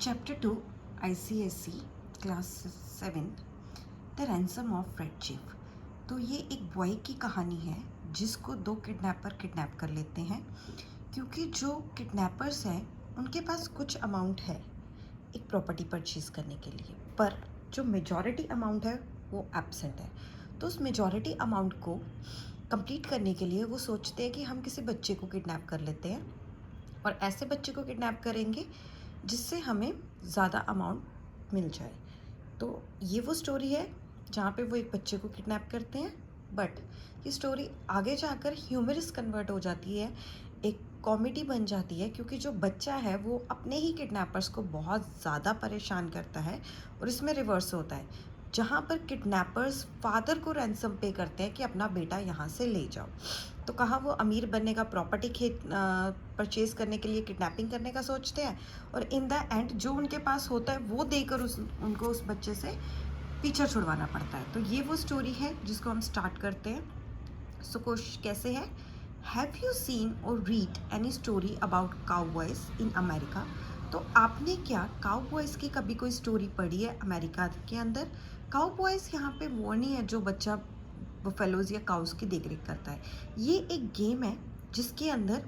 Chapter 2 ICSE class 7 the ransom of red chief. तो ये एक बॉय की कहानी है जिसको दो किडनैपर किडनैप कर लेते हैं, क्योंकि जो किडनैपर्स हैं उनके पास कुछ अमाउंट है एक प्रॉपर्टी परचेज करने के लिए, पर जो मेजॉरिटी अमाउंट है वो एब्सेंट है। तो उस मेजॉरिटी अमाउंट को कंप्लीट करने के लिए वो सोचते हैं कि हम किसी बच्चे को किडनैप कर लेते हैं और ऐसे बच्चे को किडनैप करेंगे जिससे हमें ज़्यादा अमाउंट मिल जाए। तो ये वो स्टोरी है जहाँ पे वो एक बच्चे को किडनैप करते हैं, बट ये स्टोरी आगे जाकर ह्यूमरस कन्वर्ट हो जाती है, एक कॉमेडी बन जाती है, क्योंकि जो बच्चा है वो अपने ही किडनैपर्स को बहुत ज़्यादा परेशान करता है। और इसमें रिवर्स होता है, जहाँ पर किडनैपर्स फादर को रैंसम पे करते हैं कि अपना बेटा यहाँ से ले जाओ। तो कहाँ वो अमीर बनने का, प्रॉपर्टी परचेज़ करने के लिए किडनैपिंग करने का सोचते हैं, और इन द एंड जो उनके पास होता है वो देकर उनको उस बच्चे से पीछा छुड़वाना पड़ता है। तो ये वो स्टोरी है जिसको हम स्टार्ट करते हैं। सो क्वेश्चन कैसे है, हैव यू सीन और read any story about Cowboys in America? तो आपने क्या काउबॉयज़ की कभी कोई स्टोरी पढ़ी है अमेरिका के अंदर? काउबॉयज़ यहाँ पे वो नहीं है जो बच्चा बफेलोज़ या काउस की देखरेख करता है। ये एक गेम है जिसके अंदर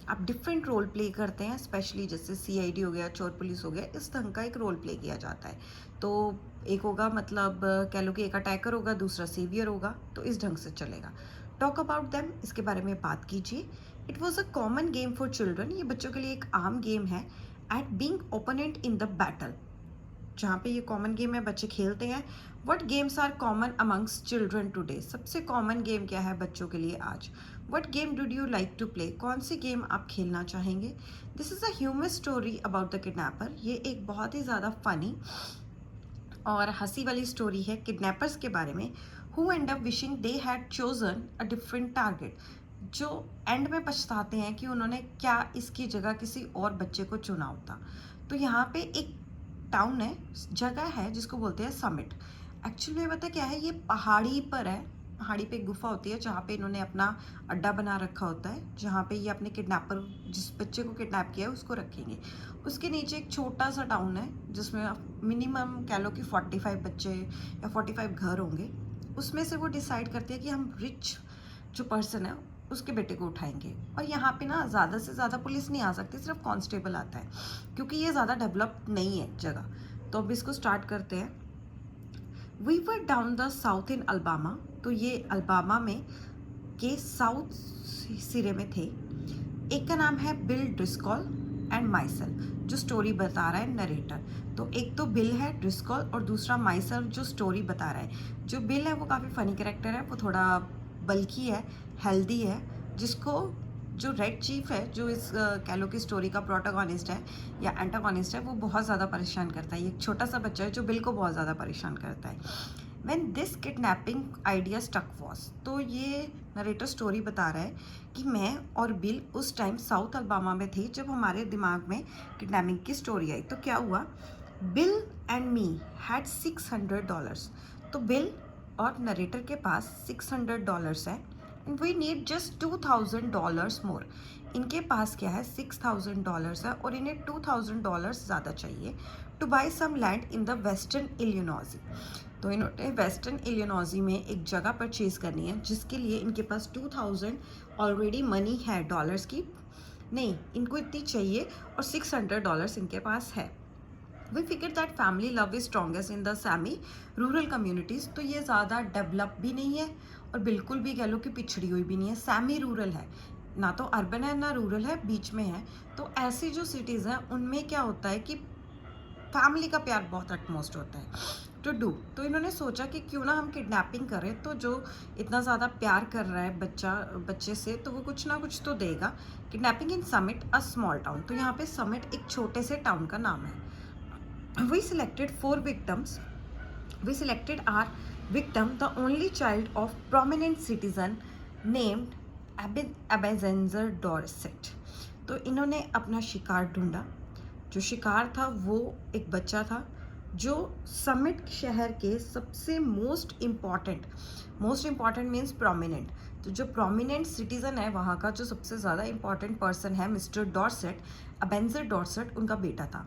आप डिफरेंट रोल प्ले करते हैं, स्पेशली जैसे CID हो गया, चोर पुलिस हो गया, इस ढंग का एक रोल प्ले किया जाता है। तो एक होगा, मतलब कह लो कि एक अटैकर होगा, दूसरा सेवियर होगा, तो इस ढंग से चलेगा। टॉक अबाउट देम, इसके बारे में बात कीजिए। It was a common game for children, ये बच्चों के लिए एक आम गेम है। At being opponent in the battle, जहाँ पे ये कॉमन गेम है, बच्चे खेलते हैं। What games are common amongst children today, सबसे कॉमन गेम क्या है बच्चों के लिए आज? What game do you like to play, कौन सी गेम आप खेलना चाहेंगे? This is a humour story about the kidnapper, ये एक बहुत ही ज़्यादा फनी और हंसी वाली स्टोरी है किडनैपर्स के बारे में। Who and up wishing they had chosen a different target, जो एंड में पछताते हैं कि उन्होंने क्या इसकी जगह किसी और बच्चे को चुना होता। तो यहाँ पे एक टाउन है, जगह है जिसको बोलते हैं समिट। एक्चुअली में पता क्या है, ये पहाड़ी पर है। पहाड़ी पे एक गुफा होती है जहाँ पे इन्होंने अपना अड्डा बना रखा होता है, जहाँ पे ये अपने किडनैपर, जिस बच्चे को किडनैप किया है उसको रखेंगे। उसके नीचे एक छोटा सा टाउन है जिसमें मिनिमम कह लो कि 45 बच्चे या 45 घर होंगे। उसमें से वो डिसाइड करते हैं कि हम रिच जो पर्सन है उसके बेटे को उठाएंगे। और यहाँ पे ना ज़्यादा से ज़्यादा पुलिस नहीं आ सकती, सिर्फ कांस्टेबल आता है, क्योंकि ये ज़्यादा डेवलप नहीं है जगह। तो अब इसको स्टार्ट करते हैं। We were down the south in Alabama, तो ये अल्बामा में के साउथ सिरे में थे। एक का नाम है बिल ड्रिस्कॉल एंड माइसल, जो स्टोरी बता रहा है नरेटर। तो एक तो बिल है ड्रिस्कॉल और दूसरा माइसल जो स्टोरी बता रहा है। जो बिल है वो काफ़ी फ़नी कैरेक्टर है, वो थोड़ा बल्कि है, हेल्दी है, जिसको जो रेड चीफ है, जो इस कह लो कि स्टोरी का प्रोटोगोनिस्ट है या एंटागोनिस्ट है, वो बहुत ज़्यादा परेशान करता है। ये एक छोटा सा बच्चा है जो बिल को बहुत ज़्यादा परेशान करता है। When this kidnapping idea stuck was, तो ये नरेटर स्टोरी बता रहा है कि मैं और बिल उस टाइम साउथ अल्बामा में थे जब हमारे दिमाग में किडनैपिंग की स्टोरी आई। तो क्या हुआ, बिल एंड मी हैड $600। तो बिल और नरेटर के पास $600 है, एंड वी नीड जस्ट $2000 मोर। इनके पास क्या है, $6000 है और इन्हें $2000 ज़्यादा चाहिए to buy some land in the western Illinois. तो इन्होंने वेस्टर्न इलिनॉइस में एक जगह परचेज करनी है, जिसके लिए इनके पास 2000 ऑलरेडी मनी है, डॉलर्स की नहीं, इनको इतनी चाहिए और $600 इनके पास है। We figure that family love is strongest in the semi rural communities. तो ये ज़्यादा डेवलप भी नहीं है और बिल्कुल भी कह लो कि पिछड़ी हुई भी नहीं है, सैमी रूरल है, ना तो अर्बन है ना रूरल है, बीच में है। तो ऐसी जो सिटीज़ हैं उनमें क्या होता है कि फैमिली का प्यार बहुत एटमोस्ट होता है टू डू। तो इन्होंने सोचा कि क्यों ना हम किडनैपिंग करें, तो जो इतना ज़्यादा प्यार कर रहा है बच्चे से, तो वो कुछ ना कुछ तो देगा। Kidnapping in summit a small town, तो यहाँ पे समिट एक छोटे से टाउन का नाम है। We selected 4 victims. We selected our victim, the only child of prominent citizen named Ebenezer Dorset. तो इन्होंने अपना शिकार ढूंढा। जो शिकार था वो एक बच्चा था जो समिट शहर के सबसे मोस्ट इम्पॉर्टेंट मीन्स प्रोमिनेंट, तो जो प्रोमिनेंट सिटीज़न है वहाँ का, जो सबसे ज़्यादा इम्पॉर्टेंट पर्सन है मिस्टर डॉर्सेट, अबेंजर डॉर्सेट, उनका बेटा था।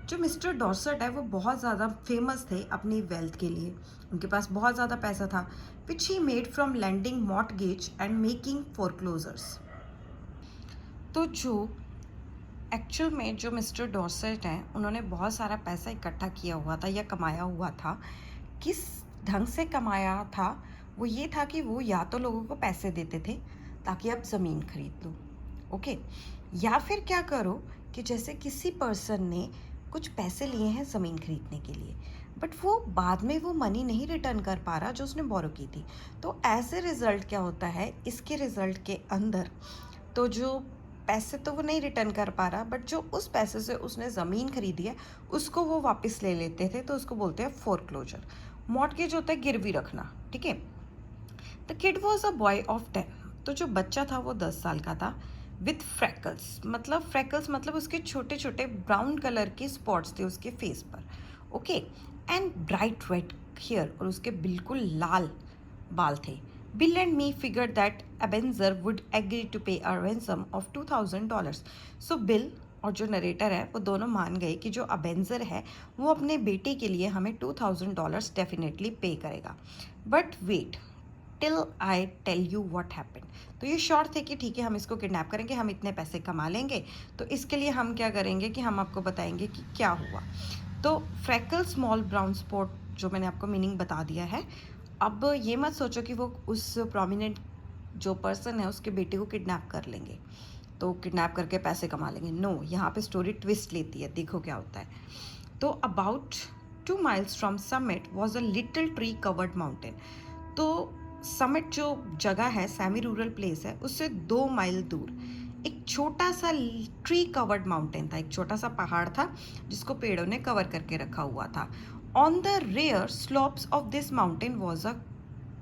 जो मिस्टर डॉर्सेट है वो बहुत ज़्यादा फेमस थे अपनी वेल्थ के लिए, उनके पास बहुत ज़्यादा पैसा था, which he made from lending mortgage and making foreclosures. तो जो एक्चुअल में जो मिस्टर डॉर्सेट हैं उन्होंने बहुत सारा पैसा इकट्ठा किया हुआ था या कमाया हुआ था। किस ढंग से कमाया था? वो ये था कि वो या तो लोगों को पैसे देते थे ताकि आप ज़मीन खरीद लो, ओके, या फिर क्या करो कि जैसे किसी पर्सन ने कुछ पैसे लिए हैं ज़मीन खरीदने के लिए, बट वो बाद में वो मनी नहीं रिटर्न कर पा रहा जो उसने बोरो की थी। तो एज ए रिज़ल्ट क्या होता है इसके रिज़ल्ट के अंदर, तो जो पैसे तो वो नहीं रिटर्न कर पा रहा, बट जो उस पैसे से उसने ज़मीन खरीदी है उसको वो वापस ले लेते थे, तो उसको बोलते हैं फोरक्लोजर। मॉर्टगेज होता है गिरवी रखना, ठीक है। The kid was a boy of 10, तो जो बच्चा था वो 10 साल का था, विथ फ्रैकल्स मतलब उसके छोटे छोटे ब्राउन कलर के स्पॉट्स थे उसके फेस पर, okay, and bright red hair, और उसके बिल्कुल लाल बाल थे। Bill and me figure that Ebenezer would agree to pay a ransom of $2000। So Bill और जो नरेटर है वो दोनों मान गए कि जो अबेंजर है वो अपने बेटे के लिए हमें $2000 डेफिनेटली पे करेगा। But wait till I tell you what happened. तो ये शॉर्ट थे कि ठीक है हम इसको किडनैप करेंगे, हम इतने पैसे कमा लेंगे, तो इसके लिए हम क्या करेंगे कि हम आपको बताएंगे कि क्या हुआ। तो फ्रैकल स्मॉल ब्राउन स्पॉट जो मैंने आपको मीनिंग बता दिया है। अब ये मत सोचो कि वो उस प्रोमिनेंट जो पर्सन है उसके बेटे को किडनैप कर लेंगे तो किडनैप करके पैसे कमा लेंगे। नो, यहाँ पे स्टोरी ट्विस्ट लेती है, देखो क्या होता है। तो about 2 miles from summit was a little tree covered mountain. तो समिट जो जगह है, सेमी रूरल प्लेस है, उससे 2 माइल दूर एक छोटा सा ट्री कवर्ड माउंटेन था, एक छोटा सा पहाड़ था जिसको पेड़ों ने कवर करके रखा हुआ था। On the rare slopes of this mountain was a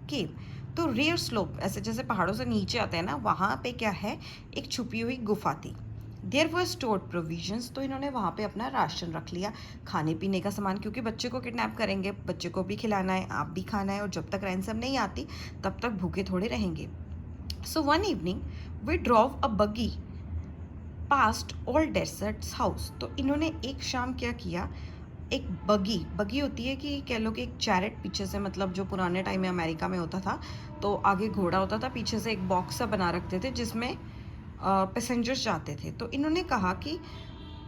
cave. तो रेयर स्लोप ऐसे जैसे पहाड़ों से नीचे आते हैं ना, वहाँ पे क्या है, एक छुपी हुई गुफा थी। देयर वर स्टोर्ड प्रोविजंस, तो इन्होंने वहाँ पे अपना राशन रख लिया, खाने पीने का सामान, क्योंकि बच्चे को किडनैप करेंगे, बच्चे को भी खिलाना है, आप भी खाना है, और जब तक रैंसम नहीं आती तब तक भूखे थोड़े रहेंगे। So one evening we drove a buggy past old desserts house. तो इन्होंने एक शाम क्या किया, एक बगी होती है कि कह लो कि एक चैरेट पीछे से, मतलब जो पुराने टाइम में अमेरिका में होता था, तो आगे घोड़ा होता था, पीछे से एक बॉक्स सा बना रखते थे जिसमें पैसेंजर्स जाते थे। तो इन्होंने कहा कि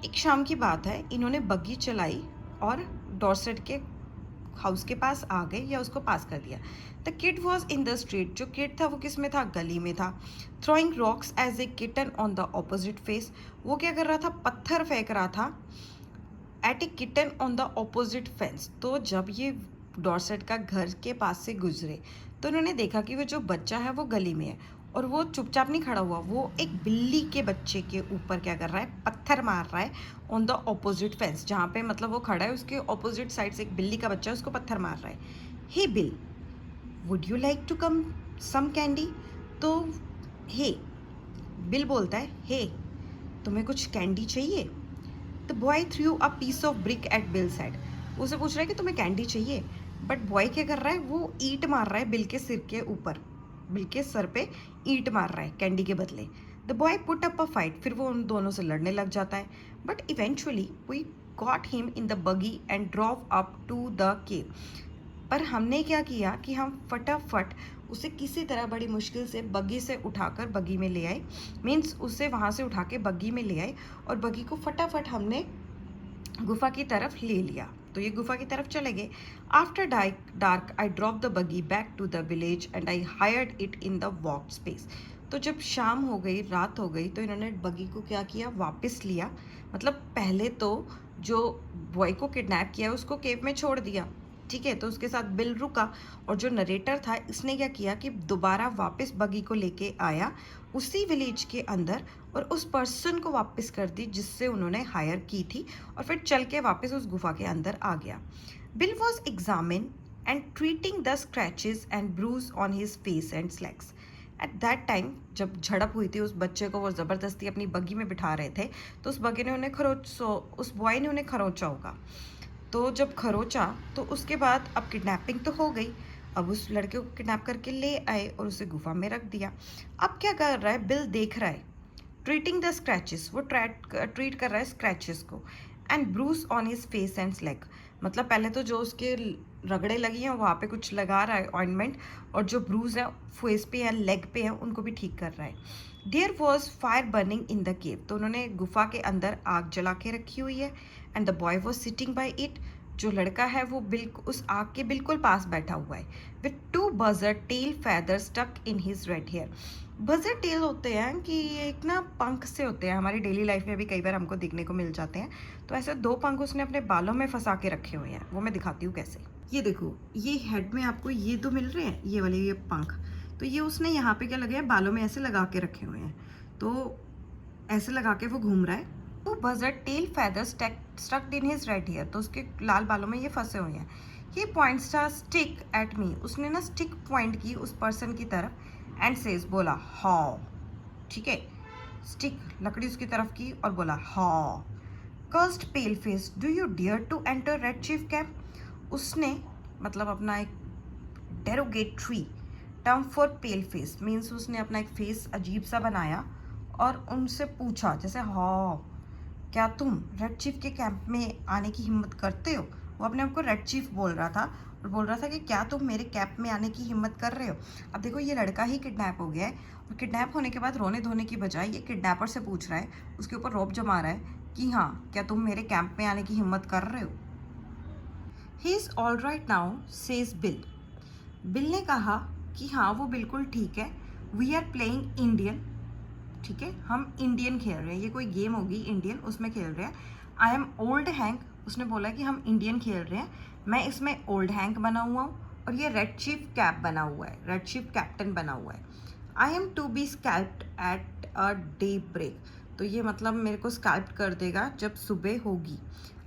एक शाम की बात है, इन्होंने बग्गी चलाई और डॉर्सेट के हाउस के पास आ गए या उसको पास कर दिया। The kid was in the street, जो किड था वो किस में था, गली में था। Throwing rocks as a kitten on the opposite face, वो क्या कर रहा था, पत्थर फेंक रहा था at a kitten on the opposite fence. तो जब ये डॉर्सेट का घर के पास से गुजरे तो उन्होंने देखा कि वो जो बच्चा है वो गली में है, और वो चुपचाप नहीं खड़ा हुआ, वो एक बिल्ली के बच्चे के ऊपर क्या कर रहा है, पत्थर मार रहा है ऑन द ऑपोजिट फेंस, जहाँ पे मतलब वो खड़ा है उसके ऑपोजिट साइड से एक बिल्ली का बच्चा है, उसको पत्थर मार रहा है। Hey Bill, would you like to come some candy. तो हे बिल बोलता है, हे तुम्हें कुछ कैंडी चाहिए। The boy threw a piece of brick at Bill's head, उसे पूछ रहा है कि तुम्हें कैंडी चाहिए, बट बॉय क्या कर रहा है, वो ईंट मार रहा है बिल के सिर के ऊपर, बिल के सर पे ईंट मार रहा है कैंडी के बदले। The boy put up a fight, फिर वो उन दोनों से लड़ने लग जाता है, but eventually we got him in the buggy and drove up to the cave. पर हमने क्या किया कि हम फटाफट उसे किसी तरह बड़ी मुश्किल से बग्गी से उठाकर बग्गी में ले आए, मीन्स उसे वहाँ से उठा के बग्गी में ले आए, और बग्गी को फटाफट हमने गुफा की तरफ ले लिया। तो ये गुफा की तरफ चले गए। After dark I drop the buggy back to the village and I hired it in the walk space. तो जब शाम हो गई, रात हो गई, तो इन्होंने बगी को क्या किया, वापस लिया। मतलब पहले तो जो बॉय को किडनैप किया उसको केव में छोड़ दिया, ठीक है, तो उसके साथ बिल रुका, और जो नरेटर था इसने क्या किया कि दोबारा वापस बगी को लेके आया उसी विलेज के अंदर, और उस पर्सन को वापस कर दी जिससे उन्होंने हायर की थी, और फिर चल के वापस उस गुफा के अंदर आ गया। Bill was examine and treating the scratches and bruise on his face and slags. At that time जब झड़प हुई थी, उस बच्चे को वो ज़बरदस्ती अपनी बग्गी में बिठा रहे थे, तो उस बग्गी ने उन्हें उस बॉय ने उन्हें खरोचा होगा। तो जब खरोचा तो उसके बाद अब किडनैपिंग तो हो गई, अब उस लड़के को किडनैप करके ले आए और उसे गुफा में रख दिया। अब क्या कर रहा है, बिल देख रहा है, ट्रीटिंग द स्क्रैचेस, वो ट्रीट कर रहा है स्क्रैचेस को, and Bruce on his face and leg, मतलब पहले तो जो उसके रगड़े लगी हैं वहाँ पे कुछ लगा रहा है ऑइंटमेंट, और जो ब्रूज है फेस पे या लेग पे है उनको भी ठीक कर रहा है। There was fire burning in the cave, तो उन्होंने गुफा के अंदर आग जला के रखी हुई है। And the boy was sitting by it, जो लड़का है वो बिल्कुल उस आग के बिल्कुल पास बैठा हुआ है। With 2 buzzard tail feather stuck in his red hair. Buzzard tail होते हैं कि ये एक ना पंख से होते हैं, हमारी डेली लाइफ में भी कई बार हमको दिखने को मिल जाते हैं। तो ऐसे 2 पंख उसने अपने बालों में फंसा के रखे हुए हैं, वो मैं दिखाती हूँ कैसे। ये देखो, ये हेड में आपको ये 2 मिल रहे हैं, ये वाले ये पंख, तो ये उसने यहाँ पे क्या लगे हैं, बालों में ऐसे लगा के रखे हुए हैं। तो ऐसे लगा के वो घूम रहा है। तो buzzard tail feather stuck in his red hair, तो उसके लाल बालों में ये फंसे हुए हैं। He points a stick at me, उसने ना स्टिक पॉइंट की उस पर्सन की तरफ। एंड सेज, बोला हाउ, ठीक है, स्टिक लकड़ी उसकी तरफ की और बोला how. Cursed pale face, do you dare to enter Red Chief camp, उसने मतलब अपना एक derogatory term for pale face means उसने अपना एक फेस अजीब सा बनाया और उनसे पूछा, जैसे हाँ क्या तुम रेड चीफ के कैंप में आने की हिम्मत करते हो। वो अपने आप को रेड चीफ बोल रहा था और बोल रहा था कि क्या तुम मेरे कैंप में आने की हिम्मत कर रहे हो। अब देखो, ये लड़का ही किडनैप हो गया है और किडनैप होने के बाद रोने धोने की बजाय ये किडनैपर से पूछ रहा है, उसके ऊपर रोप जमा रहा है कि हाँ क्या तुम मेरे कैंप में आने की हिम्मत कर रहे हो। He is all right now says bill, Bill ने कहा कि हाँ वो बिल्कुल ठीक है। वी आर प्लेइंग इंडियन, ठीक है, हम इंडियन खेल रहे हैं, ये कोई गेम होगी इंडियन, उसमें खेल रहे हैं। आई एम ओल्ड हैंक, उसने बोला कि हम इंडियन खेल रहे हैं, मैं इसमें ओल्ड हैंक बना हुआ हूँ और ये रेड चीफ कैप बना हुआ है, रेड चीफ कैप्टन बना हुआ है। I am to be scalped at a daybreak, तो ये मतलब मेरे को स्कैल्प कर देगा जब सुबह होगी।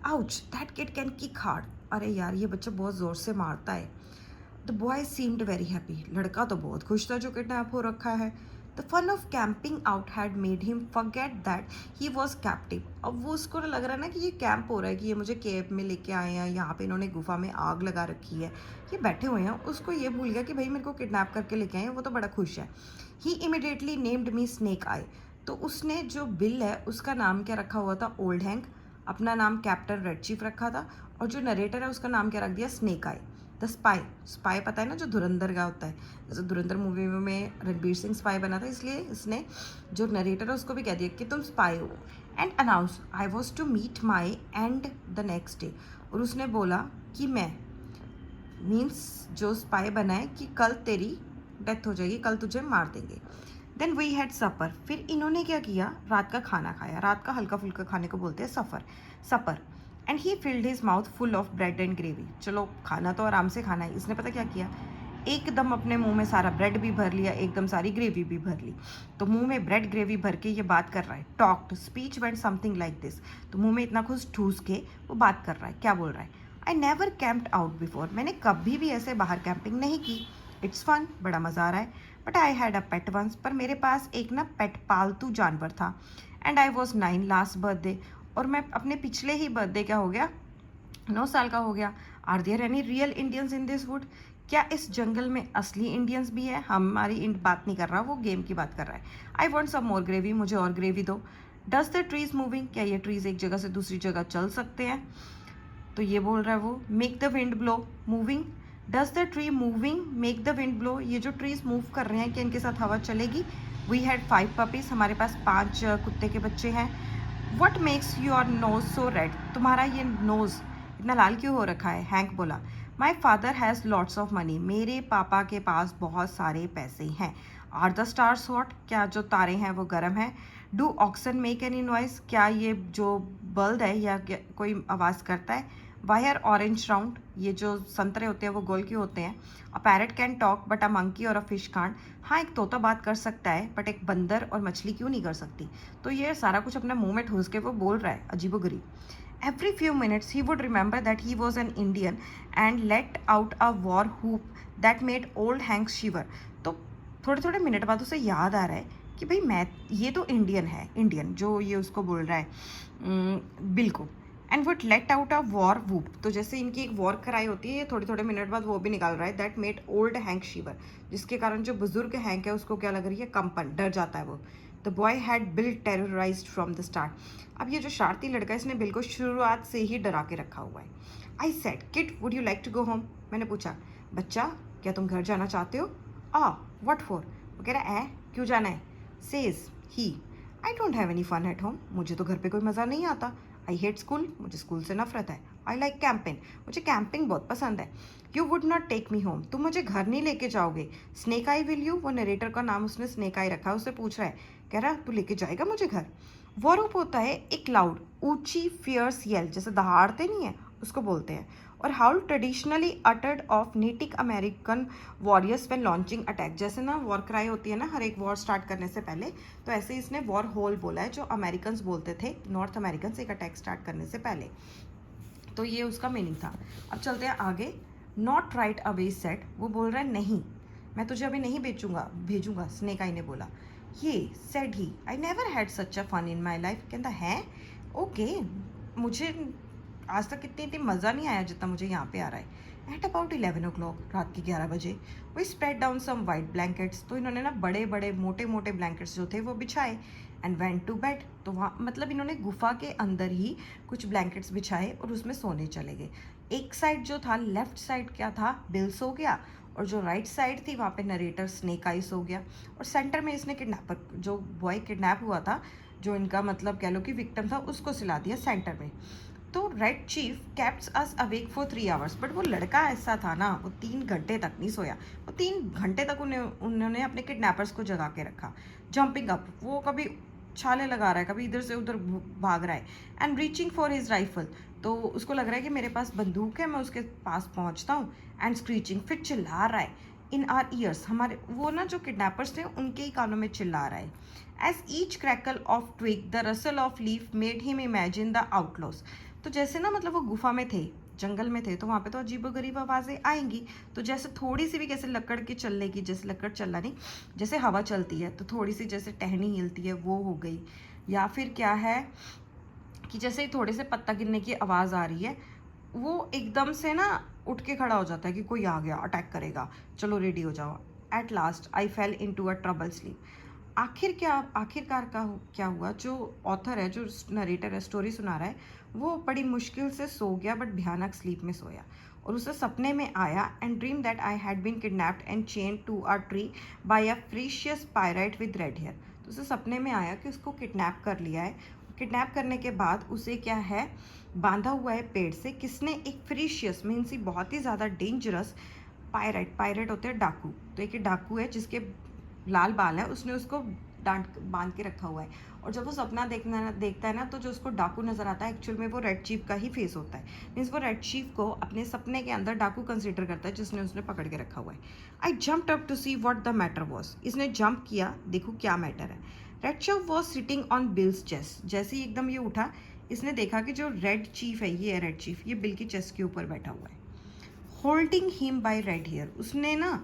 Ouch, that kid can kick hard, अरे यार ये बच्चा बहुत ज़ोर से मारता है। The boy seemed very happy, लड़का तो बहुत खुश था जो किडनैप हो रखा है। The fun of camping out had made him forget that he was captive, अब वो उसको लग रहा है ना कि ये कैंप हो रहा है, कि ये मुझे केव में लेके आए हैं, यहाँ पे इन्होंने गुफा में आग लगा रखी है, ये बैठे हुए हैं, उसको ये भूल गया कि भाई मेरे को किडनैप करके लेके आए हैं, वो तो बड़ा खुश है। ही इमिडिएटली नेम्ड मी स्नेक आई, तो उसने जो बिल है उसका नाम क्या रखा हुआ था, ओल्ड हैंक, अपना नाम कैप्टन रेड चीफ रखा था, और जो नरेटर है उसका नाम क्या रख दिया, snake I. The spy, spy पता है ना जो धुरंधर का होता है, जैसे धुरंधर मूवी में रणबीर सिंह स्पाई बना था, इसलिए इसने जो नरेटर है उसको भी कह दिया कि तुम स्पाई हो। And announce I was to meet my and the next day, और उसने बोला कि मैं मीन्स जो स्पाई बना है कि कल तेरी डेथ हो जाएगी, कल तुझे मार देंगे। देन वी हैड सफ़र, फिर इन्होंने क्या किया, रात का खाना खाया, रात का हल्का फुल्का खाने को बोलते हैं supper. And he filled his mouth full of bread and gravy, चलो खाना तो आराम से खाना है, इसने पता क्या किया, एकदम अपने मुंह में सारा ब्रेड भी भर लिया, एकदम सारी ग्रेवी भी भर ली। तो मुंह में ब्रेड ग्रेवी भर के ये बात कर रहा है, talked speech went something like this, तो मुंह में इतना कुछ ठूस के वो बात कर रहा है, क्या बोल रहा है, आई नेवर कैंप्ड आउट बिफोर, मैंने कभी भी ऐसे बाहर कैंपिंग नहीं की, इट्स फन, बड़ा मज़ा आ रहा है, but I had a pet once, पर मेरे पास एक ना पेट पालतू जानवर था। And I was 9 last birthday, और मैं अपने पिछले ही बर्थडे क्या हो गया, 9 साल का हो गया। Are there any real Indians in this wood, क्या इस जंगल में असली इंडियंस भी है, हमारी बात नहीं कर रहा, वो गेम की बात कर रहा है। I want some more gravy, मुझे और ग्रेवी दो। डज द ट्रीज मूविंग, क्या ये ट्रीज एक जगह से दूसरी जगह चल सकते हैं, तो ये बोल रहा है वो, make the wind blow moving, does the tree moving make the wind blow, ये जो ट्रीज मूव कर रहे हैं क्या इनके साथ हवा चलेगी। वी हैड 5 पपीज, हमारे पास 5 कुत्ते के बच्चे हैं। What makes your nose so red, तुम्हारा ये नोज़ इतना लाल क्यों हो रखा है, हैंक बोला। My father has lots of money, मेरे पापा के पास बहुत सारे पैसे हैं। आर द स्टार्स हॉट, क्या जो तारे हैं वो गर्म हैं। Do oxen make any noise, क्या ये जो बल्द है या कोई आवाज़ करता है। वाई आर ऑरेंज राउंड, ये जो संतरे होते हैं वो गोल क्यों होते हैं। अ parrot can talk but a monkey और अ फिश कांट, हाँ एक तोता बात कर सकता है बट एक बंदर और मछली क्यों नहीं कर सकती। तो ये सारा कुछ अपने मुंह में ठूस के वो बोल रहा है अजीबोगरीब। Every few minutes he would remember that he was an Indian and let out a war whoop that made old Hank shiver. तो थोड़े थोड़े मिनट बाद उसे याद आ रहा है कि भाई मैं ये तो इंडियन है, इंडियन जो ये उसको बोल रहा है बिल को। And would let out a war whoop, तो जैसे इनकी एक वॉर कराई होती है, ये थोड़े थोड़े मिनट बाद वो भी निकाल रहा है। दैट मेड ओल्ड हैंक शिवर, जिसके कारण जो बुजुर्ग हैंक है उसको क्या लग रही है, कंपन, डर जाता है वो। The boy had Bill terrorised from the start. अब ये जो शरारती लड़का है इसने बिल को शुरुआत से ही डरा के रखा हुआ है. I said, kid would you like to go home. मैंने पूछा, बच्चा क्या तुम घर जाना चाहते हो? What for. वो कह रहा है क्यों जाना है. Says he, I don't have any fun at home. मुझे तो घर पे कोई मज़ा नहीं आता. I hate school. मुझे स्कूल से नफरत है. I like camping. मुझे कैंपिंग बहुत पसंद है. You would not take me home. तुम मुझे घर नहीं लेके जाओगे. Snake I will you. वो नरेटर का नाम उसने स्नेक आई रखा है. उससे पूछ रहा है, कह रहा तू लेके जाएगा मुझे घर. वॉरूप होता है एक लाउड ऊंची फियर्स येल, जैसे दहाड़ते नहीं है उसको बोलते हैं. और howl traditionally uttered of native American warriors when launching attack. जैसे ना वॉर क्राई होती है ना हर एक वॉर स्टार्ट करने से पहले, तो ऐसे ही इसने वॉर होल बोला है जो अमेरिकन्स बोलते थे नॉर्थ अमेरिकन्स एक अटैक स्टार्ट करने से पहले. तो ये उसका मीनिंग था. अब चलते हैं आगे. Not right away set. वो बोल रहा है नहीं, मैं तुझे अभी नहीं भेजूंगा. स्नेक आई ने बोला. ये said he, I never had such a fun in my life. कहता है ओके, मुझे आज तक इतनी मज़ा नहीं आया जितना मुझे यहाँ पे आ रहा है. एट अबाउट 11 o'clock, रात के 11 बजे, वो spread down some white blankets. तो इन्होंने ना बड़े बड़े मोटे मोटे ब्लैंकेट्स जो थे वो बिछाए. And went to bed. तो वहाँ मतलब इन्होंने गुफा के अंदर ही कुछ ब्लैंकेट्स बिछाए और उसमें सोने चले गए. एक साइड जो था लेफ्ट साइड क्या था, बिल सो गया. और जो राइट साइड थी वहाँ पे नरेटर स्नेक आई सो गया. और सेंटर में इसने किडनैपर, जो बॉय किडनैप हुआ था, जो इनका मतलब कह लो कि विक्टिम था, उसको सिला दिया सेंटर में. तो red chief caps us awake for 3 hours. But वो लड़का ऐसा था ना, वो 3 घंटे तक नहीं सोया. वो 3 घंटे तक उन्होंने अपने किडनैपर्स को जगा के रखा. जंपिंग अप, वो कभी छाले लगा रहा है, कभी इधर से उधर भाग रहा है. And reaching for his rifle. तो उसको लग रहा है कि मेरे पास बंदूक है, मैं उसके पास पहुंचता हूँ. एंड स्क्रीचिंग, फिर चिल्ला रहा है. इन आर ईयर्स, हमारे वो ना जो किडनैपर्स थे उनके ही कानों में चिल्ला रहा है. As each crackle of twig the rustle of leaf made him imagine the outlaws. तो जैसे ना मतलब वो गुफा में थे, जंगल में थे, तो वहाँ पे तो अजीबोगरीब आवाज़ें आएंगी. तो जैसे थोड़ी सी भी कैसे लकड़ के चलने की, जैसे लकड़ चलना नहीं, जैसे हवा चलती है तो थोड़ी सी जैसे टहनी हिलती है वो हो गई. या फिर क्या है कि जैसे ही थोड़े से पत्ता गिरने की आवाज़ आ रही है, वो एकदम से ना उठ के खड़ा हो जाता है कि कोई आ गया, अटैक करेगा, चलो रेडी हो जाओ. At last I fell into a trouble sleep. आखिरकार का क्या हुआ, जो ऑथर है, जो नरेटर है, स्टोरी सुना रहा है, वो बड़ी मुश्किल से सो गया, बट भयानक स्लीप में सोया. और उसे सपने में आया and dream that I had been kidnapped and chain to a tree by a precious pirate with red hair. तो उसे सपने में आया कि उसको किडनैप कर लिया है. किडनैप करने के बाद उसे क्या है, बांधा हुआ है पेड़ से. किसने? एक प्रीशियस मीन्स बहुत ही ज़्यादा डेंजरस पायरेट होते हैं डाकू. तो एक डाकू है जिसके लाल बाल है, उसने उसको बांध के रखा हुआ है. और जब वो सपना देखता है ना, तो जो उसको डाकू नज़र आता है एक्चुअल में वो रेड चीफ का ही फेस होता है. मीन्स वो रेड चीफ को अपने सपने के अंदर डाकू कंसीडर करता है जिसने उसने पकड़ के रखा हुआ है. I jumped up to see what the matter was. इसने जंप किया, देखो क्या मैटर है. Red Chief was sitting on Bill's chest. जैसे ही एकदम ये उठा, इसने देखा कि जो रेड चीफ है, ये रेड चीफ, ये बिल की चेस्ट के ऊपर बैठा हुआ है. Holding him by red hair. उसने ना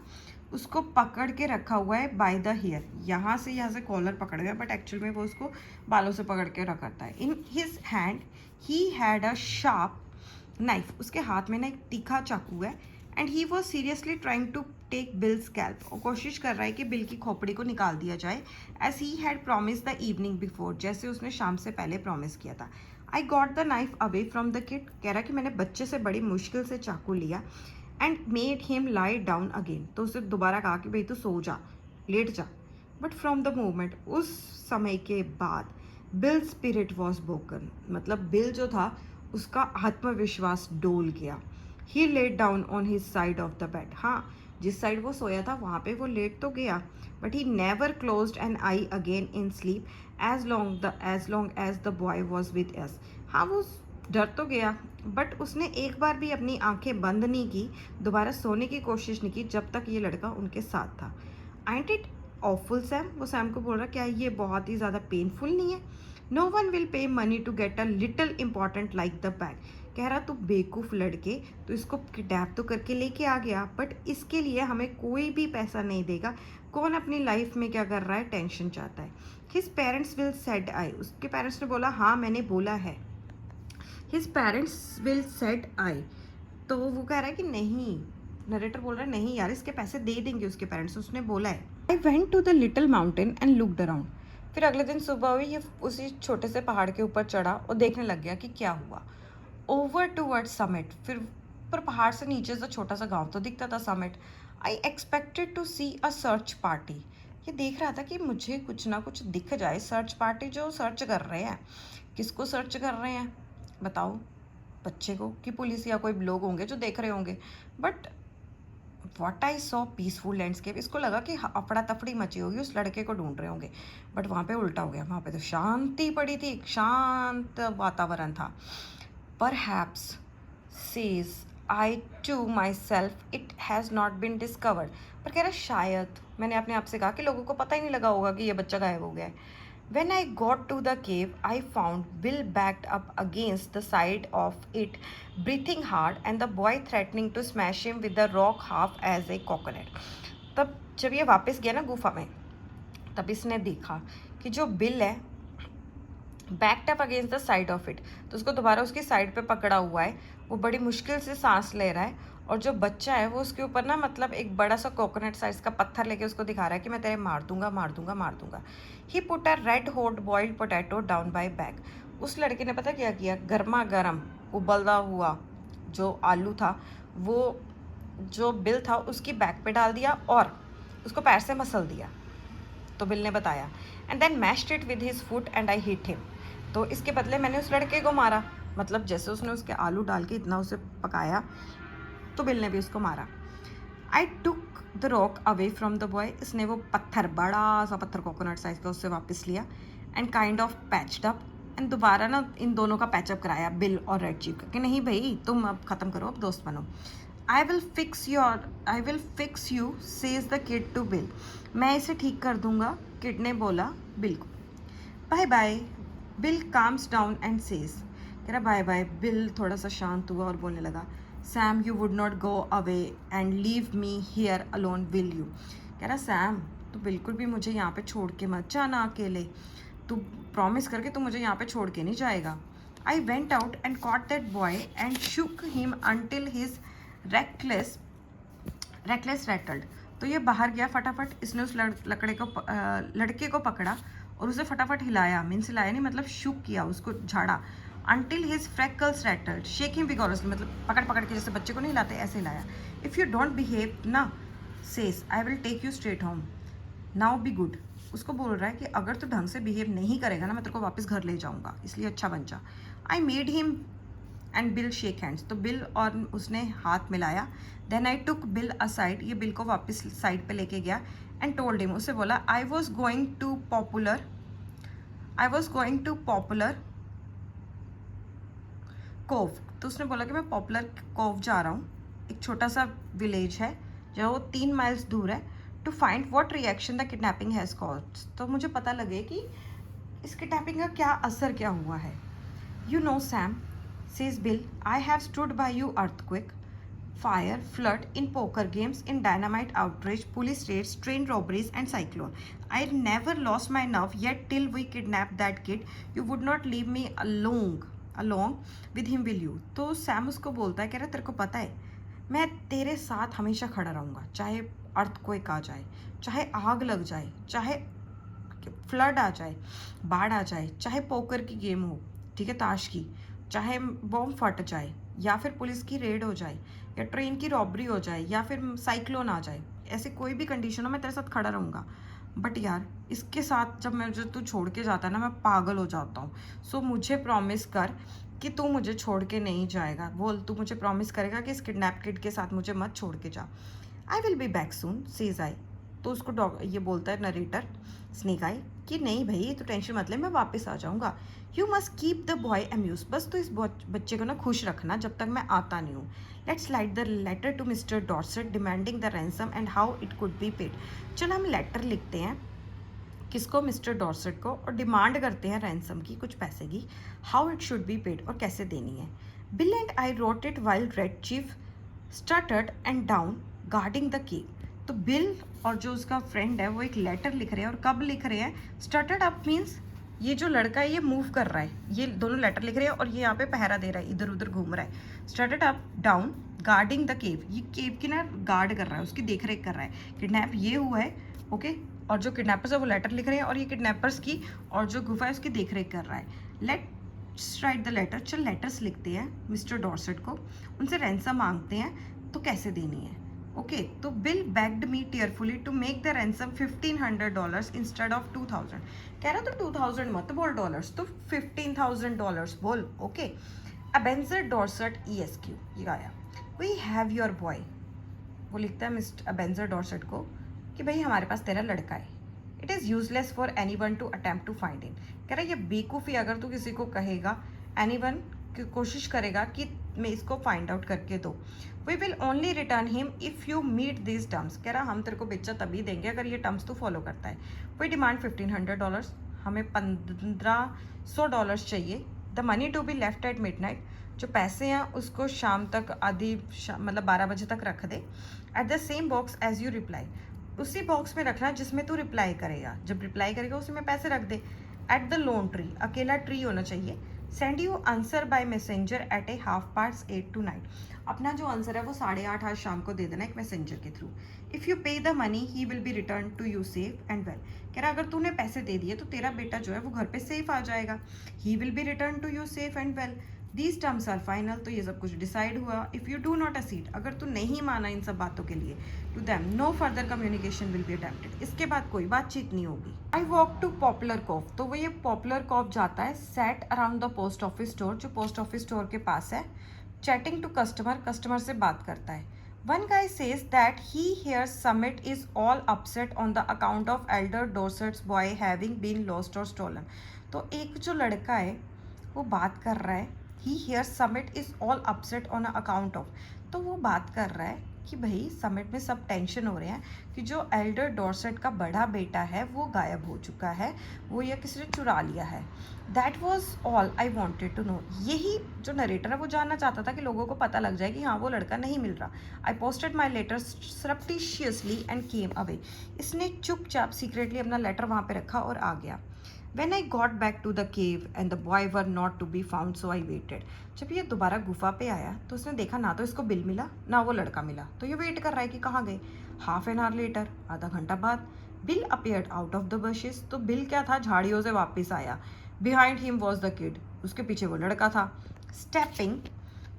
उसको पकड़ के रखा हुआ है बाय द हेयर. यहाँ से कॉलर पकड़ गया, बट एक्चुअल में वो उसको बालों से पकड़ के रखता है. In his hand he had a sharp knife. उसके हाथ में ना एक तीखा चाकू है. And he was seriously trying to take Bill scalp. और कोशिश कर रहा है कि बिल की खोपड़ी को निकाल दिया जाए, as he had promise the evening before. जैसे उसने शाम से पहले प्रॉमिस किया था. I got the knife away from the kid. कह रहा कि मैंने बच्चे से बड़ी मुश्किल से चाकू लिया. And made him lie down again. तो उसे दोबारा कहा कि भाई तू सो जा, लेट जा. बट फ्रॉम द मोमेंट, उस समय के बाद, बिल स्पिरिट वॉज ब्रोकन. मतलब बिल जो था उसका आत्मविश्वास डोल गया. He let down on his side of the bed. हाँ, जिस साइड वो सोया था वहाँ पे वो लेट तो गया, but he never closed an eye again in sleep as long as the boy was with us. हाँ, वो डर तो गया, बट उसने एक बार भी अपनी आंखें बंद नहीं की, दोबारा सोने की कोशिश नहीं की जब तक ये लड़का उनके साथ था. आइंट इट ऑफुल सैम. वो सैम को बोल रहा, क्या ये बहुत ही ज़्यादा पेनफुल नहीं है? No one will pay money to get a little important like the bag. कह रहा तू बेवकूफ़ लड़के, तो इसको किडनैप तो करके लेके आ गया, बट इसके लिए हमें कोई भी पैसा नहीं देगा. कौन अपनी लाइफ में क्या कर रहा है, टेंशन चाहता है. His parents will said I. उसके पेरेंट्स ने बोला हाँ मैंने बोला है. His parents will said I. तो वो कह रहा है कि नहीं, नरेटर बोल रहा है नहीं यार, इसके पैसे दे देंगे उसके पेरेंट्स, उसने बोला है. I went to the little mountain and looked around. फिर अगले दिन सुबह हुई, ये उसी छोटे से पहाड़ के ऊपर चढ़ा और देखने लग गया कि क्या हुआ। ओवर टूवर्ड समिट, फिर पर पहाड़ से नीचे से छोटा सा गांव तो दिखता था, summit. I expected to see a search party, ये देख रहा था कि मुझे कुछ ना कुछ दिख जाए, सर्च पार्टी जो सर्च कर रहे हैं। किसको सर्च कर रहे हैं बताओ? बच्चे को, कि पुलिस या कोई लोग होंगे जो देख रहे होंगे। But what I saw peaceful landscape, इसको लगा कि अफड़ा तफड़ी मची होगी, उस लड़के को ढूंढ रहे होंगे। बट वहाँ पे उल्टा हो गया, वहाँ पे तो शांति पड़ी थी, शांत वातावरण था। Perhaps says I to myself it has not been discovered, पर कह रहा शायद मैंने अपने आप से कहा कि लोगों को पता ही नहीं लगा होगा कि ये बच्चा गायब हो गया है। When I got to the cave, I found Bill backed up against the side of it, breathing hard, and the boy threatening to smash him with the rock half as a coconut. तब जब ये वापस गया ना गुफा में, तब इसने देखा कि जो बिल है backed up against the side of it, तो उसको दोबारा उसकी साइड पे पकड़ा हुआ है, वो बड़ी मुश्किल से सांस ले रहा है, और जो बच्चा है वो उसके ऊपर ना मतलब एक बड़ा सा कोकोनट साइज का पत्थर लेके उसको दिखा रहा है कि मैं तेरे मार दूंगा मार दूंगा मार दूंगा। He put a red hot boiled potato down by back, उस लड़के ने पता क्या किया, गर्मा गर्म उबलता हुआ जो आलू था वो जो बिल था उसकी बैक पे डाल दिया और उसको पैर से मसल दिया। तो बिल ने बताया, and then mashed it with his foot and I hit him, तो इसके बदले मैंने उस लड़के को मारा। मतलब जैसे उसने उसके आलू डाल के इतना उसे पकाया, तो बिल ने भी उसको मारा। I took the rock away from the boy, इसने वो पत्थर, बड़ा सा पत्थर कोकोनट साइज का, उससे वापस लिया and kind of patched up, and दोबारा ना इन दोनों का पैचअप कराया बिल और रेड चीफ का, कि नहीं भाई तुम अब ख़त्म करो, अब दोस्त बनो। I will fix you says the kid to Bill, मैं इसे ठीक कर दूंगा, किड ने बोला बिल को। Bye bye, Bill comes down and says, कह रहा बाय बाय। बिल थोड़ा सा शांत हुआ और बोलने लगा, Sam you would not go away and leave me here alone will you, कह रहा सैम तू बिल्कुल भी मुझे यहाँ पे छोड़ के मत जाना अकेले, तू प्रॉमिस करके तू मुझे यहाँ पे छोड़ के नहीं जाएगा। I went out and caught that boy and shook him until his reckless rattled, तो ये बाहर गया फटाफट, इसने उस लड़के को पकड़ा और उसे फटाफट हिलाया, मीन्स हिलाया नहीं मतलब शुक किया, उसको झाड़ा। Until his freckles rattled, shake him vigorously, मतलब पकड़ पकड़ के जैसे बच्चे को नहीं हिलाते ऐसे हिलाया। इफ़ यू डोंट बिहेव ना says I will take you straight home, now be good, उसको बोल रहा है कि अगर तू ढंग से बिहेव नहीं करेगा ना मैं तेरे को वापस घर ले जाऊंगा, इसलिए अच्छा बन जा। I made him and Bill shake hands, तो बिल और उसने हाथ मिलाया। Then I took Bill aside, ये बिल को वापस साइड पे लेके गया एंड टोल्ड हिम, उससे बोला I was going to popular cove, तो उसने बोला कि मैं पॉपुलर कोव जा रहा हूँ, एक छोटा सा विलेज है जो 3 माइल्स दूर है, to find what reaction the kidnapping has caused, तो मुझे पता लगे कि इस किडनैपिंग का क्या असर क्या हुआ है। You know Sam says Bill, I have stood by you earthquake, fire, flood, in poker games, in dynamite outrage, police raids, train robberies and cyclone. I never lost my nerve yet till we kidnapped that kid. You would not leave me along with him, will you? तो Sam उसको बोलता है, कह रहा तेरे को पता है मैं तेरे साथ हमेशा खड़ा रहूँगा, चाहे अर्थक्वेक आ जाए, चाहे आग लग जाए, चाहे फ्लड आ जाए, बाढ़ आ जाए, चाहे पोकर की गेम हो, ठीक है, ताश की, चाहे बॉम्ब फट जाए, या फिर पुलिस की रेड हो जाए, या ट्रेन की रॉबरी हो जाए, या फिर साइक्लोन आ जाए, ऐसे कोई भी कंडीशन हो मैं तेरे साथ खड़ा रहूँगा। बट यार इसके साथ जब तू छोड़ के जाता है ना मैं पागल हो जाता हूँ। सो मुझे प्रॉमिस कर कि तू मुझे छोड़ के नहीं जाएगा, बोल तू मुझे प्रॉमिस करेगा कि इस किडनैप किड के साथ मुझे मत छोड़ के जा। I will be back soon says I, तो उसको ये बोलता है नरेटर स्नेक आई कि नहीं भाई तो टेंशन मत ले, मैं वापस आ जाऊँगा। You must keep the boy amused, बस तो इस बच्चे को ना खुश रखना जब तक मैं आता नहीं हूँ। Let's write the letter to mister Dorset demanding the ransom and how it could be paid. चलो हम लेटर लिखते हैं किसको, मिस्टर डॉर्सेट को, और डिमांड करते हैं रैंसम की, कुछ पैसे की, how it should be paid, और कैसे देनी है। Bill and I wrote it while Red Chief strutted and down guarding the cave, तो बिल और जो उसका फ्रेंड है वो एक लेटर लिख रहे हैं, और कब लिख रहे हैं, स्टटर्ड अप मीन्स ये जो लड़का है ये मूव कर रहा है, ये दोनों लेटर लिख रहे हैं और ये यहाँ पे पहरा दे रहा है, इधर उधर घूम रहा है। Strutted up down guarding the cave, ये केव की ना गार्ड कर रहा है, उसकी देख रेख कर रहा है, किडनैप ये हुआ है, ओके, और जो किडनैपर्स है वो लेटर लिख रहे हैं और ये किडनैपर्स की और जो गुफा है उसकी देख रेख कर रहा है। लेट्स राइट द लेटर, चल लेटर्स लिखते हैं मिस्टर डॉर्सेट को, उनसे रैंसम मांगते हैं तो कैसे देनी है। ओके तो Bill begged me tearfully to make the ransom $1,500 instead of 2,000। कह रहा तो 2,000 मत बोल डॉलर्स, तो $15,000 बोल। ओके अबेंजर डॉर्सेट ESQ ये आया, वी हैव योर बॉय। वो लिखता है मिस्टर अबेंजर डॉर्सेट को कि भाई हमारे पास तेरा लड़का है। It is useless for anyone to attempt to find in. कह रहा है ये बेवकूफ़ी अगर तू किसी को कहेगा, एनी वन की कोशिश करेगा कि मैं इसको फाइंड आउट करके दो। We will only return him if you meet this terms. कह रहा हम तेरे को बच्चा तभी देंगे अगर ये टर्म्स तू फॉलो करता है। वी डिमांड $1,500, हमें $1,500 चाहिए। The money to be left at midnight, जो पैसे हैं उसको शाम तक आधी मतलब 12 बजे तक रख दे। At the same box as you reply, उसी बॉक्स में रखना जिसमें तू रिप्लाई करेगा, जब रिप्लाई करेगा उसी में पैसे रख दे। एट द लोन ट्री, अकेला ट्री होना चाहिए। Send you answer by messenger at a 8:30 to 9, अपना जो आंसर है वो 8:30 आज शाम को दे देना एक मैसेंजर के थ्रू। If you pay the money he will be return to you safe and well. कह रहा अगर तूने पैसे दे दिए तो तेरा बेटा जो है वो घर पे सेफ आ जाएगा। He will be return to you safe and well. These terms are final, तो ये सब कुछ डिसाइड हुआ। If you do not accede, अगर तू नहीं माना इन सब बातों के लिए, to them no further communication will be attempted, इसके बाद कोई बातचीत नहीं होगी। I walk to popular cove, तो वो ये पॉपुलर कॉफ जाता है set around the post office store, जो पोस्ट ऑफिस स्टोर के पास है। चैटिंग टू कस्टमर, कस्टमर से बात करता है। One guy says that he hears Summit is all upset on the account of elder Dorset's boy having been lost or stolen. तो एक जो लड़का है वो बात कर रहा है, he hears Summit is all upset on account of, तो वो बात कर रहा है कि भाई समिट में सब टेंशन हो रहे हैं कि जो एल्डर डॉर्सेट का बड़ा बेटा है वो गायब हो चुका है, वो या किसी ने चुरा लिया है। That was all I wanted to know, यही जो नरेटर है वो जानना चाहता था कि लोगों को पता लग जाए कि हाँ वो लड़का नहीं मिल रहा। I posted my letter surreptitiously and came away, इसने चुपचाप सीक्रेटली अपना लेटर वहाँ पे रखा और आ गया। When I got back to the cave and the boy were not to be found, so I waited. जब ये दोबारा गुफा पे आया तो उसने देखा ना तो इसको बिल मिला ना वो लड़का मिला, तो ये वेट कर रहा है कि कहाँ गए। हाफ एन आवर लेटर, आधा घंटा बाद, bill appeared out of the buses, तो बिल क्या था, झाड़ियों से वापस आया। Behind him was the kid, उसके पीछे वो लड़का था। स्टेपिंग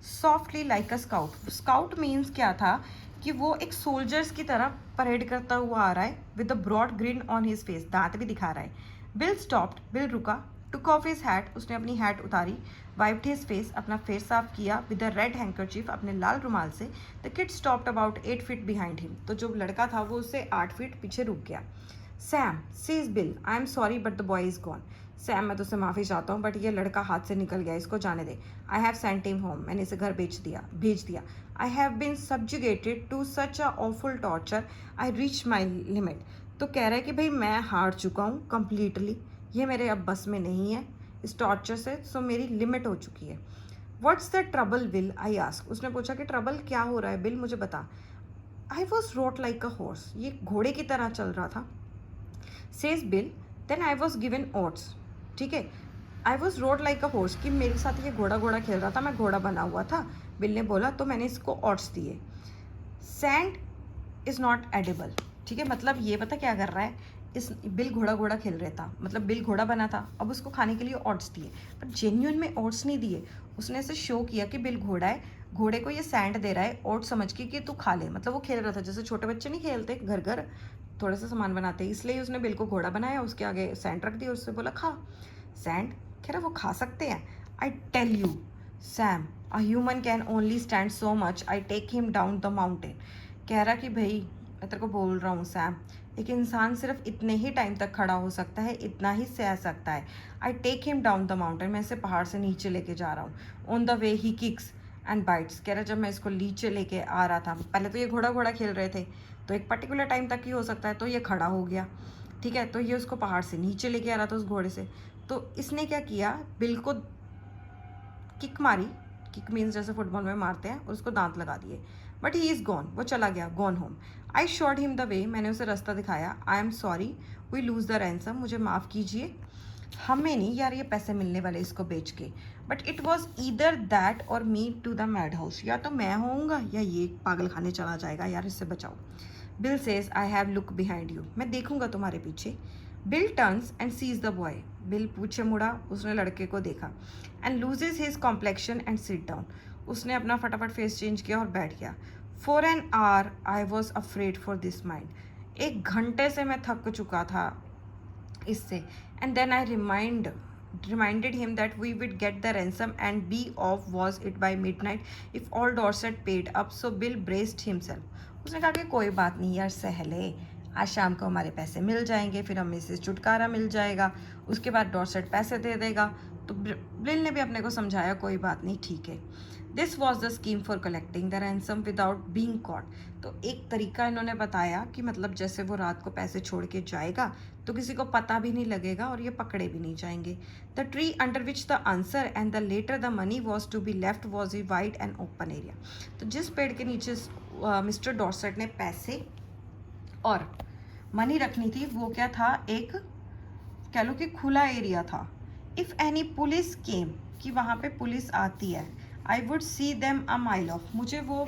सॉफ्टली लाइक अ स्काउट, स्काउट मीन्स क्या था कि वो एक सोल्जर्स की तरह परेड करता हुआ आ रहा है with a broad grin on his face, दांत भी दिखा रहा है। बिल स्टॉप्ड, बिल रुका। टुक ऑफ हिज हैट, उसने अपनी हैट उतारी। वाइप्ड हिज फेस, अपना फेस साफ किया विद अ रेड हैंकरचीफ, अपने लाल रुमाल से। The kid stopped about 8 feet behind him, तो जो लड़का था वो उससे 8 feet पीछे रुक गया। Sam says bill, I am sorry but the boy is gone. Sam मैं तुझसे माफ़ी चाहता हूँ बट ये लड़का हाथ से निकल गया, इसको जाने दे। I have sent him home, मैंने इसे घर भेज दिया। I have been subjugated to such a awful torture, I reach my limit. तो कह रहा है कि भाई मैं हार चुका हूँ कम्प्लीटली, ये मेरे अब बस में नहीं है इस टॉर्चर से, सो मेरी लिमिट हो चुकी है। What's the trouble will, I ask, उसने पूछा कि ट्रबल क्या हो रहा है बिल, मुझे बता। I was rode like a horse, ये घोड़े की तरह चल रहा था। Says Bill, then I was given oats, ठीक है। I was rode like a horse, कि मेरे साथ ये घोड़ा खेल रहा था, मैं घोड़ा बना हुआ था। बिल ने बोला तो मैंने इसको ओट्स दिए। सैंड इज़ नॉट एडिबल, ठीक है, मतलब ये पता क्या कर रहा है, इस बिल घोड़ा खेल रहा था, मतलब बिल घोड़ा बना था, अब उसको खाने के लिए ओट्स दिए, पर जेन्यून में ओट्स नहीं दिए। उसने ऐसे शो किया कि बिल घोड़ा है, घोड़े को ये सैंड दे रहा है ओट्स समझ के कि तू खा ले, मतलब वो खेल रहा था जैसे छोटे बच्चे नहीं खेलते घर थोड़ा सा सामान बनाते, इसलिए उसने बिल को घोड़ा बनाया, उसके आगे सैंड रख दिया, उससे बोला खा। सैंड कह रहा वो खा सकते हैं। I tell you Sam, a human can only stand so much, I take him down the mountain. कह रहा कि भाई मैं तेरे को बोल रहा हूँ सैम, एक इंसान सिर्फ इतने ही टाइम तक खड़ा हो सकता है, इतना ही सह सकता है। I take him down the mountain, मैं इसे पहाड़ से नीचे लेके जा रहा हूँ। On the way he kicks and bites, कह रहा जब मैं इसको नीचे लेके आ रहा था, पहले तो ये घोड़ा खेल रहे थे, तो एक पर्टिकुलर टाइम तक ही हो सकता है, तो ये खड़ा हो गया, ठीक है, तो ये उसको पहाड़ से नीचे लेके आ रहा था उस घोड़े से, तो इसने क्या किया, बिल को किक मारी, किक मीन्स जैसे फुटबॉल में मारते हैं, और उसको दांत लगा दिए। बट ही इज़ गॉन, वो चला गया, gone home. I showed him the way, मैंने उसे रास्ता दिखाया। I am sorry we lose the ransom, मुझे माफ़ कीजिए, हमें नहीं यार ये पैसे मिलने वाले इसको बेच के। But it was either that or me to the madhouse, या तो मैं होऊंगा या ये पागल खाने चला जाएगा, यार इससे बचाओ। Bill says I have look behind you, मैं देखूंगा तुम्हारे पीछे. Bill turns and sees the boy, Bill पीछे मुड़ा, उसने लड़के को देखा. And loses his complexion and sit down, उसने अपना फटाफट फेस चेंज किया और बैठ गया. For an hour I was afraid for this mind, 1 घंटे से मैं थक चुका था इससे. And then I reminded him that we would get the ransom and be off was it by midnight if all Dorset paid up. So Bill braced himself. उसने कहा कि कोई बात नहीं यार, सहले, आज शाम को हमारे पैसे मिल जाएंगे, फिर हमें से छुटकारा मिल जाएगा, उसके बाद डॉर्सेट पैसे दे देगा. तो बिल ने भी अपने को समझाया कोई बात नहीं, ठीक है. This was the scheme for collecting the ransom without being caught. तो एक तरीका इन्होंने बताया कि मतलब जैसे वो रात को पैसे छोड़ के जाएगा तो किसी को पता भी नहीं लगेगा और ये पकड़े भी नहीं जाएंगे. The tree under which the answer and the letter the money was to be left was a wide and open area. तो जिस पेड़ के नीचे मिस्टर डॉर्सेट ने पैसे और मनी रखनी थी वो क्या था, एक कह लो कि खुला एरिया था. इफ़ एनी पुलिस केम, कि वहाँ पे पुलिस आती है, I would see them a mile of, मुझे वो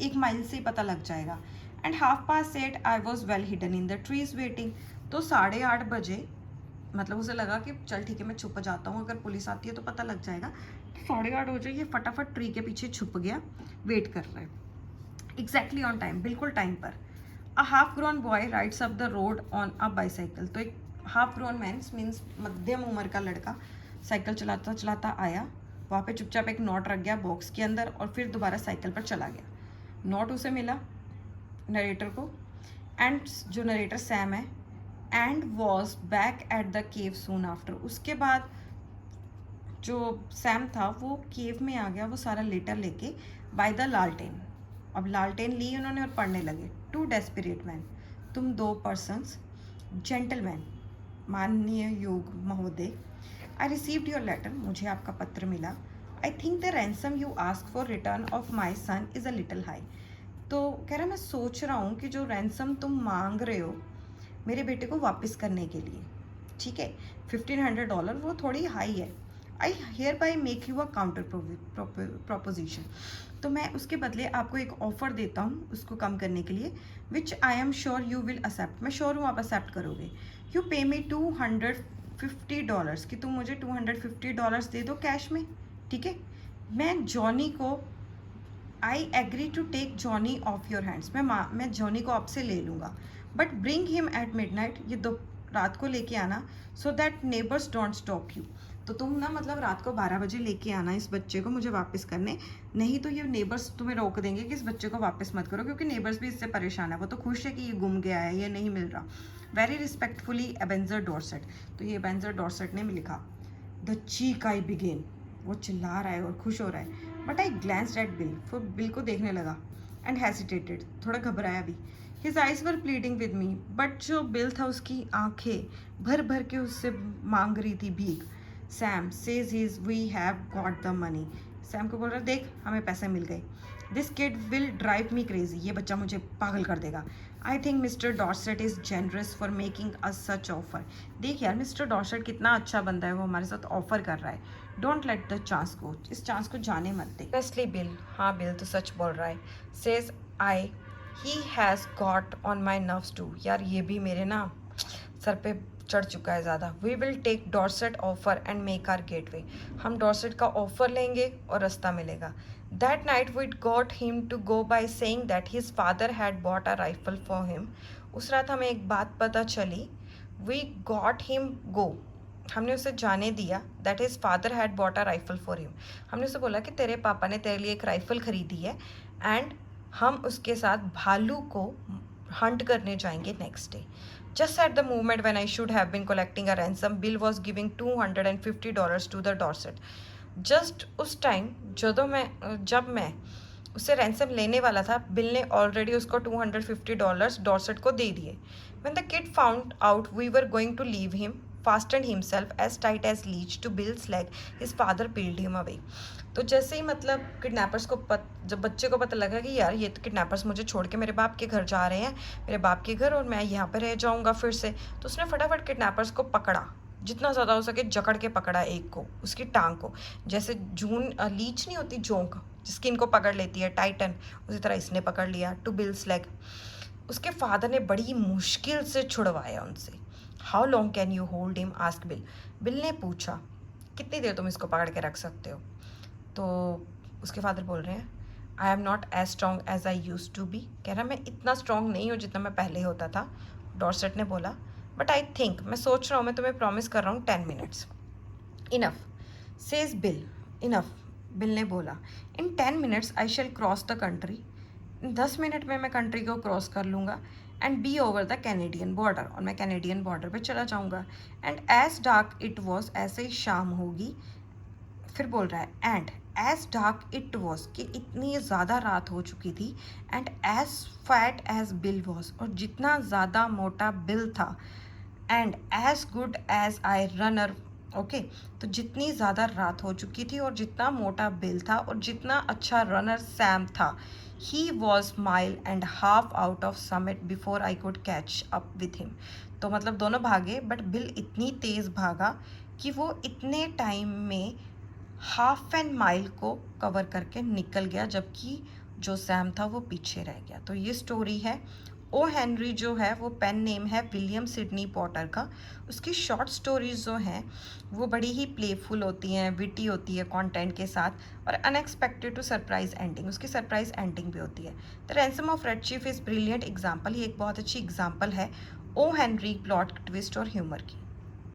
1 माइल से ही पता लग जाएगा. And 8:30 I was well hidden in the trees waiting. तो 8:30 बजे मतलब उसे लगा कि चल ठीक है मैं छुप जाता हूँ, अगर पुलिस आती है तो पता लग जाएगा. तो 8:30 हो जाए, ये फटाफट ट्री के पीछे छुप गया, वेट कर रहा है. एग्जैक्टली ऑन टाइम, बिल्कुल टाइम पर. A half grown boy rides up the road on a bicycle. तो एक हाफ ग्रोन मीन्स मध्यम उम्र का लड़का साइकिल चलाता चलाता आया, वहाँ पे चुपचाप एक नोट रख गया बॉक्स के अंदर और फिर दोबारा साइकिल पर चला गया. नोट उसे मिला नरेटर को, एंड जो नरेटर सैम है, and was back at the cave soon after. उसके बाद जो सैम था वो केव में आ गया, वो सारा लेटर लेके, बाय द लालटेन. अब लालटेन ली उन्होंने और पढ़ने लगे. 2 डेस्परेट मैन, तुम 2 पर्सन्स, जेंटलमैन, माननीय योग महोदय, आई रिसीव्ड योर लेटर, मुझे आपका पत्र मिला. I think the ransom you ask for return of my son is a little high. तो कह रहा मैं सोच रहा हूँ कि जो रैंसम तुम मांग रहे हो मेरे बेटे को वापस करने के लिए, ठीक है, $1,500, वो थोड़ी हाई है. I hereby make you a counter proposition. तो मैं उसके बदले आपको एक ऑफर देता हूँ उसको कम करने के लिए, which I am sure you will accept. मैं श्योर हूँ आप एक्सेप्ट करोगे. यू पे मी $250, कि तुम मुझे $250 दे दो कैश में, ठीक है. मैं जॉनी को, I agree to take Johnny off your hands, मैं जॉनी को आपसे ले लूँगा, but bring him at midnight, ये रात को लेके आना, so that neighbours don't stop you. तो तुम ना मतलब रात को 12 बजे लेके आना इस बच्चे को मुझे वापस करने, नहीं तो ये नेबर्स तुम्हें रोक देंगे कि इस बच्चे को वापस मत करो, क्योंकि नेबर्स भी इससे परेशान है, वो तो खुश है कि ये गुम गया है, ये नहीं मिल रहा. Very respectfully Ebenezer Dorset. तो ये एबेंजर डॉर्सेट ने लिखा. द चीक आई बिगेन, वो चिल्ला रहा है और खुश हो रहा है, but I glanced eight bill, फिर बिल को देखने लगा, एंड हेसिटेटेड, थोड़ा घबराया भी. His eyes were pleading with me, but जो बिल था उसकी आंखें भर भर के उससे मांग रही थी भीख. Sam says his we have got the money. Sam को बोल रहा देख हमें पैसे मिल गए. This kid will drive me crazy, ये बच्चा मुझे पागल कर देगा. I think mister Dorset is generous for making a such offer. देख यार मिस्टर डॉर्सेट कितना अच्छा बंदा है, वो हमारे साथ ऑफर कर रहा है. Don't let the chance go, इस चांस को जाने मत दे. सीरियसली बिल, हाँ बिल तो सच बोल रहा है. Says I he has got on my nerves too. यार ये भी मेरे ना सर पे चढ़ चुका है ज़्यादा. We will take Dorset offer and make our getaway. हम डॉर्सेट का ऑफर लेंगे और रास्ता मिलेगा. That night we got him to go by saying that his father had bought a rifle for him. उस रात हमें एक बात पता चली. वी गॉट हिम गो, हमने उसे जाने दिया. That his father had bought a rifle for him, हमने उसे बोला कि तेरे पापा ने तेरे लिए एक राइफल खरीदी है, एंड हम उसके साथ भालू को हंट करने जाएंगे next day. Just at the moment when I should have been collecting a ransom, Bill was giving $250 to the Dorset. Just उस टाइम जब मैं उससे रैंसम लेने वाला था, बिल ने ऑलरेडी उसको $250 डॉर्सेट को दे दिए. When the kid found out we were going to leave him, fastened himself as tight as leech to Bill's leg, his father peeled him away. तो जैसे ही मतलब किडनैपर्स को जब बच्चे को पता लगा कि यार ये तो किडनैपर्स मुझे छोड़ के मेरे बाप के घर जा रहे हैं, मेरे बाप के घर, और मैं यहाँ पे रह जाऊँगा फिर से, तो उसने फटाफट किडनैपर्स को पकड़ा, जितना ज़्यादा हो सके जकड़ के पकड़ा एक को, उसकी टांग को. जैसे जून लीच नहीं होती, जोंक जिसकी इनको पकड़ लेती है, टाइटन, उसी तरह इसने पकड़ लिया. To Bill's leg. उसके फादर ने बड़ी मुश्किल से छुड़वाया उनसे। How long can you hold him ask Bill. Bill ने पूछा कितनी देर तुम इसको पकड़ के रख सकते हो। तो उसके फादर बोल रहे हैं I am not as strong as I use to be. कह रहा मैं इतना स्ट्रॉन्ग नहीं हूँ जितना मैं पहले होता था। डॉर्सेट ने बोला बट आई थिंक, मैं सोच रहा हूँ, मैं तुम्हें प्रॉमिस कर रहा हूँ 10 minutes. Enough says Bill. Enough, Bill ने बोला। In 10 minutes I shall cross the country. 10 minute में मैं कंट्री को क्रॉस कर लूँगा and be over the Canadian border, और मैं कैनेडियन बॉर्डर पे चला जाऊँगा। And as dark it was, ऐसे ही शाम होगी। फिर बोल रहा है and as dark it was, कि इतनी ज़्यादा रात हो चुकी थी। And as fat as Bill was, और जितना ज़्यादा मोटा बिल था। And as good as I runner, okay, तो जितनी ज़्यादा रात हो चुकी थी और जितना मोटा बिल था और जितना अच्छा रनर सैम था। He was mile and half out of summit before I could catch up with him. तो मतलब दोनों भागे, बट बिल इतनी तेज़ भागा कि वो इतने टाइम में हाफ एन माइल को कवर करके निकल गया, जबकि जो सैम था वो पीछे रह गया। तो ये स्टोरी है। ओ हेनरी जो है वो पेन नेम है विलियम सिडनी पॉटर का। उसकी शॉर्ट स्टोरीज जो हैं वो बड़ी ही प्लेफुल होती हैं, विटी होती है कंटेंट के साथ, और अनएक्सपेक्टेड टू सरप्राइज एंडिंग, उसकी सरप्राइज एंडिंग भी होती है। The ransom of red chief is brilliant example, ये एक बहुत अच्छी एग्जाम्पल है ओ हेनरी प्लॉट ट्विस्ट और ह्यूमर की।